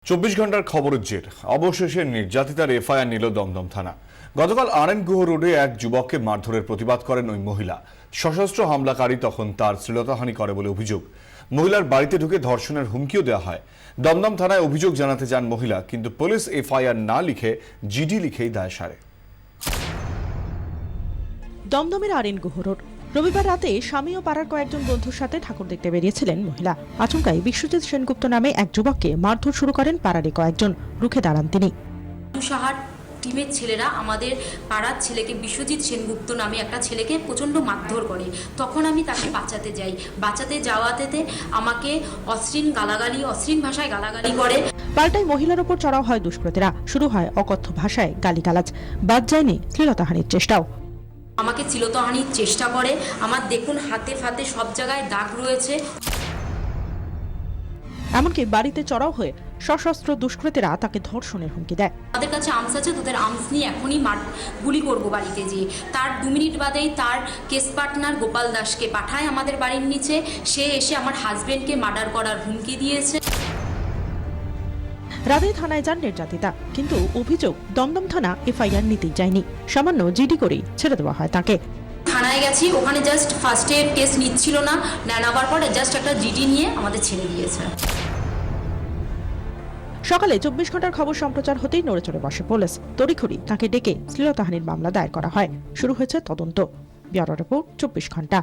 চব্বিশ ঘন্টার খবরের জের অবশেষে নির্যাতিতার এফআইআর নিল দমদম থানা। গতকাল আরএন গুহ রোডে এক যুবককে মারধরের প্রতিবাদ করেন ওই মহিলা। সশস্ত্র হামলাকারী তখন তার শ্লীলতাহানি করে বলে অভিযোগ। মহিলার বাড়িতে ঢুকে ধর্ষণের হুমকিও দেওয়া হয়। দমদম থানায় অভিযোগ জানাতে যান মহিলা, কিন্তু পুলিশ এফআইআর না লিখে জিডি লিখেই দায় সারে। দমদমের আরএন গুহ রোড। রবিবার রাতে স্বামী ও পাড়ার কয়েকজন বন্ধুর সাথে ঠাকুর দেখতে বেরিয়েছিলেন মহিলা। আচমকাই বিশ্বজিৎ সেনগুপ্ত নামে এক যুবককে মারধর শুরু করেন পাড়ারই কয়েকজন। রুখে দাঁড়ান তিনি। সাহার টিমের ছেলেরা আমাদের পাড়ার ছেলেকে, বিশ্বজিৎ সেনগুপ্ত নামে একটা ছেলেকে প্রচণ্ড মারধর করে। তখন আমি তাকে বাঁচাতে যাই। বাঁচাতে যাওয়াতে আমাকে অশ্লীল ভাষায় গালাগালি করে। পাল্টায় মহিলার ওপর চড়াও হয় দুষ্কৃতীরা। শুরু হয় অকথ্য ভাষায় গালিগালাজ। বাদ যায়নি শ্লীলতাহানির চেষ্টাও। আমাকে শ্লীলতাহানির চেষ্টা করে। আমার দেখুন হাতে ফাতে সব জায়গায় দাগ রয়েছে। এমনকি বাড়িতে চড়াও হয়ে সশস্ত্র দুষ্কৃতীরা তাকে ধর্ষণের হুমকি দেয়। তাদের কাছে আর্মস আছে, তোদের আর্মস নিয়ে এখনই গুলি করবো বাড়িতে যেয়ে। তার 2 মিনিট বাদেই তার কেস পার্টনার গোপাল দাসকে পাঠায় আমাদের বাড়ির নিচে। সে এসে আমার হাজবেন্ডকে মার্ডার করার হুমকি দিয়েছে। রাতে থানায় যান নির্যাতিতা, কিন্তু অভিযোগ দমদম থানা এফআইআর নিতেই যায়নি। সামান্য জিডি করেই ছেড়ে দেওয়া হয় তাকে। থানায় গেছি, ওখানে জাস্ট ফার্স্টে কেস নিচ্ছিল না, নেওয়ার পর জাস্ট একটা জিডি নিয়ে আমাদের ছেড়ে দিয়েছে। সকালে 24 ঘন্টার খবর সম্প্রচার হতেই নড়েচড়ে বসে পুলিশ। তড়িঘড়ি তাকে ডেকে শ্লীলতাহানির মামলা দায়ের করা হয়। শুরু হয়েছে তদন্ত। ব্যুরো রিপোর্ট 24 ঘন্টা।